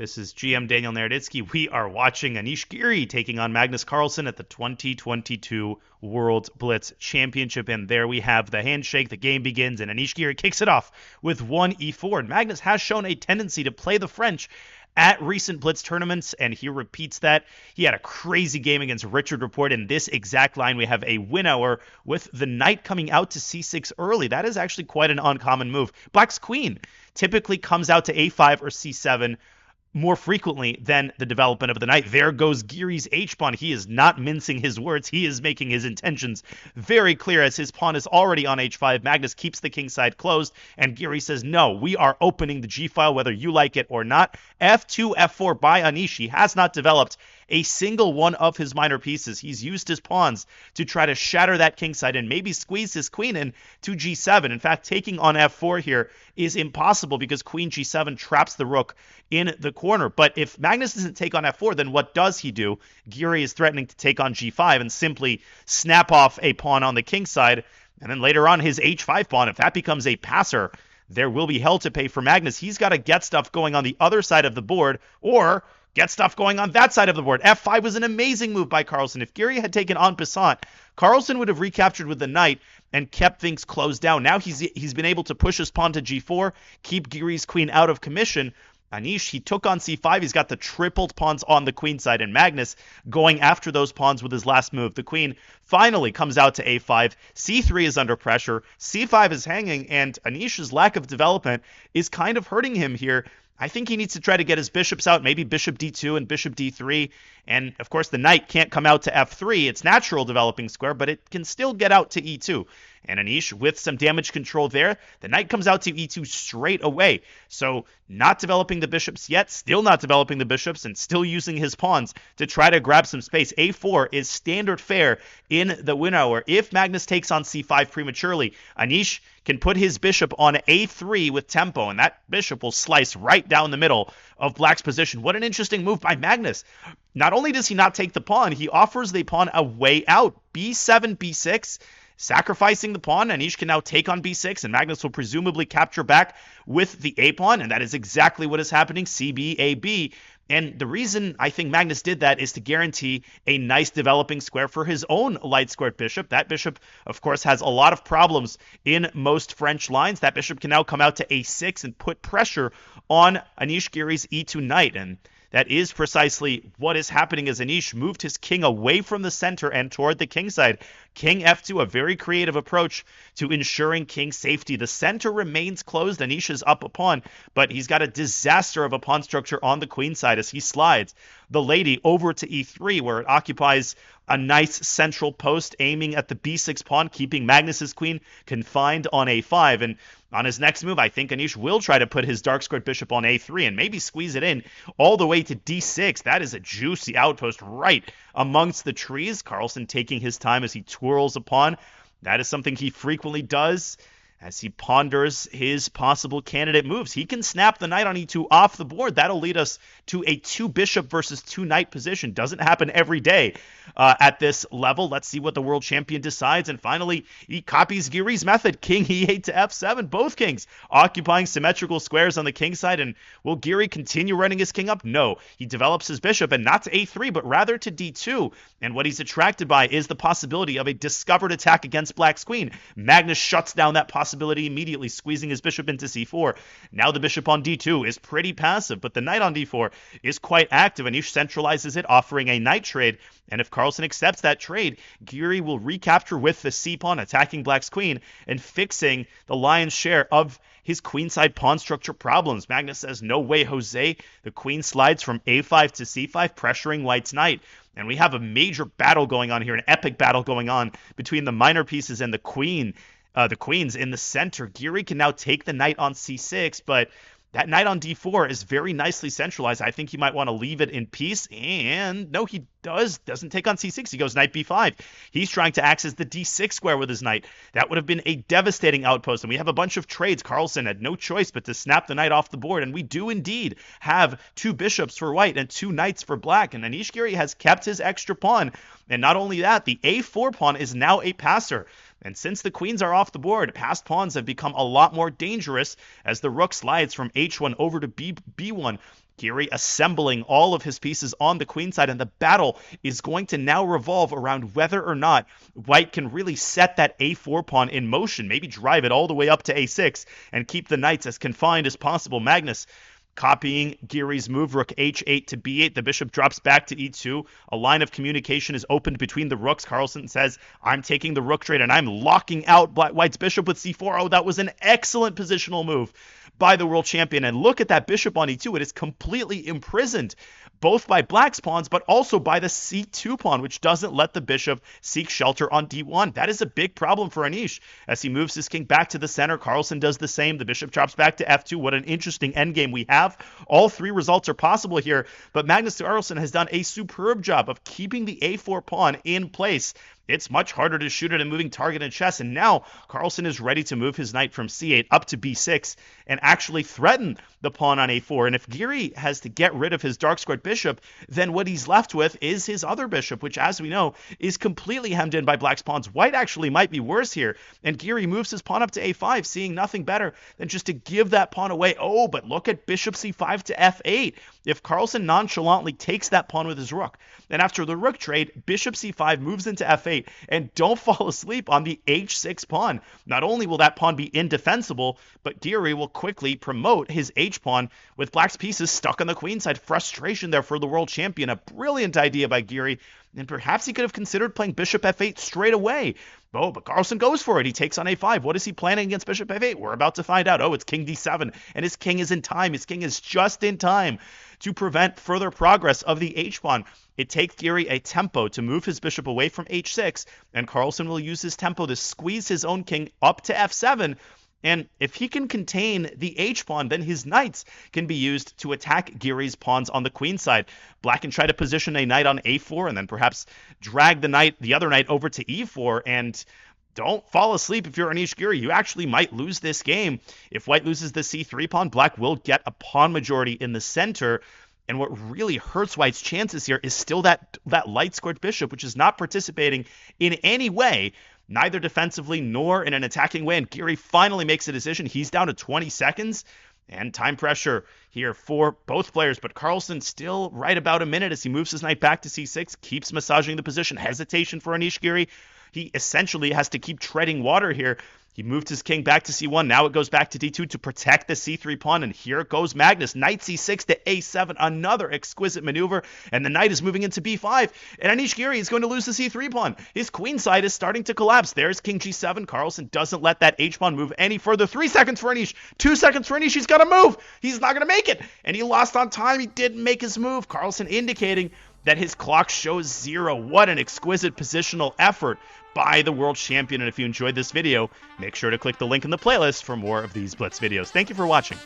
This is GM Daniel Naroditsky. We are watching Anish Giri taking on Magnus Carlsen at the 2022 World Blitz Championship. And there we have the handshake. The game begins, and Anish Giri kicks it off with one e4. And Magnus has shown a tendency to play the French at recent Blitz tournaments, and he repeats that. He had a crazy game against Richard Rapport. In this exact line, we have a win hour with the knight coming out to c6 early. That is actually quite an uncommon move. Black's queen typically comes out to a5 or c7 more frequently than the development of the knight. There goes Giri's h-pawn. He is not mincing his words. He is making his intentions very clear as his pawn is already on h5. Magnus keeps the king side closed, and Giri says, no, we are opening the g-file whether you like it or not. f2, f4 by Anish. He has not developed a single one of his minor pieces. He's used his pawns to try to shatter that king side and maybe squeeze his queen in to g7. In fact, taking on f4 here is impossible because queen g7 traps the rook in the corner. But if Magnus doesn't take on f4, then what does he do? Giri is threatening to take on g5 and simply snap off a pawn on the king side. And then later on, his h5 pawn, if that becomes a passer, there will be hell to pay for Magnus. He's got to get stuff going on the other side of the board, or get stuff going on that side of the board. f5 was an amazing move by Carlsen. If Giri had taken en passant, Carlsen would have recaptured with the knight and kept things closed down. Now he's been able to push his pawn to g4, keep Giri's queen out of commission. Anish, he took on c5. He's got the tripled pawns on the queen side, and Magnus going after those pawns with his last move. The queen finally comes out to a5. c3 is under pressure. c5 is hanging, and Anish's lack of development is kind of hurting him here. I think he needs to try to get his bishops out, maybe bishop d2 and bishop d3. And, of course, the knight can't come out to f3. It's natural developing square, but it can still get out to e2. And Anish, with some damage control there, the knight comes out to e2 straight away. So not developing the bishops yet, still not developing the bishops, and still using his pawns to try to grab some space. a4 is standard fare in the win hour. If Magnus takes on c5 prematurely, Anish can put his bishop on a3 with tempo, and that bishop will slice right down the middle of Black's position. What an interesting move by Magnus. Not only does he not take the pawn, he offers the pawn a way out. b7, b6, sacrificing the pawn. Anish can now take on b6, and Magnus will presumably capture back with the a-pawn, and that is exactly what is happening. cb, ab. And the reason I think Magnus did that is to guarantee a nice developing square for his own light-squared bishop. That bishop, of course, has a lot of problems in most French lines. That bishop can now come out to a6 and put pressure on Anish Giri's e2 knight. And that is precisely what is happening as Anish moved his king away from the center and toward the king side. King f2, a very creative approach to ensuring king safety. The center remains closed. Anish is up a pawn, but he's got a disaster of a pawn structure on the queen side as he slides the lady over to e3, where it occupies a nice central post aiming at the b6 pawn, keeping Magnus's queen confined on a5. And on his next move, I think Anish will try to put his dark squared bishop on a3 and maybe squeeze it in all the way to d6. That is a juicy outpost right amongst the trees. Carlsen taking his time as he twirls a pawn. That is something he frequently does as he ponders his possible candidate moves. He can snap the knight on e2 off the board. That'll lead us to a 2 bishop versus 2 knight position. Doesn't happen every day at this level. Let's see what the world champion decides. And finally, he copies Giri's method. King e8 to f7. Both kings occupying symmetrical squares on the king side. And will Giri continue running his king up? No. He develops his bishop, and not to a3, but rather to d2. And what he's attracted by is the possibility of a discovered attack against Black's queen. Magnus shuts down that possibility immediately, squeezing his bishop into c4. Now the bishop on d2 is pretty passive, but the knight on d4 is quite active. Anish centralizes it, offering a knight trade. And if Carlsen accepts that trade, Giri will recapture with the c-pawn, attacking Black's queen and fixing the lion's share of his queenside pawn structure problems. Magnus says, no way, Jose. The queen slides from a5 to c5, pressuring White's knight. And we have a major battle going on here, an epic battle going on between the minor pieces and the queens in the center. Giri can now take the knight on c6, but that knight on d4 is very nicely centralized. I think you might want to leave it in peace. And no, he doesn't take on c6. He goes knight b5. He's trying to access the d6 square with his knight. That would have been a devastating outpost. And we have a bunch of trades. Carlsen had no choice but to snap the knight off the board. And we do indeed have 2 bishops for White and 2 knights for Black. And Anish Giri has kept his extra pawn. And not only that, the a4 pawn is now a passer. And since the queens are off the board, passed pawns have become a lot more dangerous as the rook slides from h1 over to b1, Giri assembling all of his pieces on the queen side, and the battle is going to now revolve around whether or not white can really set that a4 pawn in motion, maybe drive it all the way up to a6 and keep the knights as confined as possible. Magnus copying Giri's move, rook h8 to b8. The bishop drops back to e2. A line of communication is opened between the rooks. Carlsen says, I'm taking the rook trade and I'm locking out white's bishop with c4. Oh, that was an excellent positional move by the world champion. And look at that bishop on e2. It is completely imprisoned, both by black's pawns, but also by the c2 pawn, which doesn't let the bishop seek shelter on d1. That is a big problem for Anish. As he moves his king back to the center, Carlsen does the same. The bishop drops back to f2. What an interesting endgame we have. All three results are possible here, but Magnus Carlsen has done a superb job of keeping the a4 pawn in place. It's much harder to shoot at a moving target in chess, and now Carlsen is ready to move his knight from c8 up to b6 and actually threaten the pawn on a4. And if Giri has to get rid of his dark-squared bishop, then what he's left with is his other bishop, which, as we know, is completely hemmed in by black's pawns. White actually might be worse here, and Giri moves his pawn up to a5, seeing nothing better than just to give that pawn away. Oh, but look at bishop c5 to f8. If Carlsen nonchalantly takes that pawn with his rook, then after the rook trade, bishop c5 moves into f8, and don't fall asleep on the h6 pawn. Not only will that pawn be indefensible, but Giri will quickly promote his h-pawn with black's pieces stuck on the queen side. Frustration there for the world champion. A brilliant idea by Giri, and perhaps he could have considered playing bishop f8 straight away. Oh, but Carlsen goes for it. He takes on a5. What is he planning against bishop f8? We're about to find out. Oh, it's king d7, and his king is in time. His king is just in time to prevent further progress of the h-pawn. It takes Giri a tempo to move his bishop away from h6, and Carlsen will use his tempo to squeeze his own king up to f7. And if he can contain the h-pawn, then his knights can be used to attack Giri's pawns on the queen side. Black can try to position a knight on a4 and then perhaps drag the other knight over to e4. And don't fall asleep if you're Anish Giri. You actually might lose this game. If white loses the c3 pawn, black will get a pawn majority in the center. And what really hurts white's chances here is still that light-squared bishop, which is not participating in any way, neither defensively nor in an attacking way. And Giri finally makes a decision. He's down to 20 seconds. And time pressure here for both players. But Carlsen still right about a minute as he moves his knight back to c6, keeps massaging the position. Hesitation for Anish Giri. He essentially has to keep treading water here. He moved his king back to c1. Now it goes back to d2 to protect the c3 pawn. And here goes Magnus. Knight c6 to a7. Another exquisite maneuver. And the knight is moving into b5. And Anish Giri is going to lose the c3 pawn. His queen side is starting to collapse. There's king g7. Carlsen doesn't let that h-pawn move any further. 3 seconds for Anish. 2 seconds for Anish. He's got to move. He's not going to make it. And he lost on time. He didn't make his move. Carlsen indicating that his clock shows 0. What an exquisite positional effort by the world champion. And if you enjoyed this video, make sure to click the link in the playlist for more of these Blitz videos. Thank you for watching.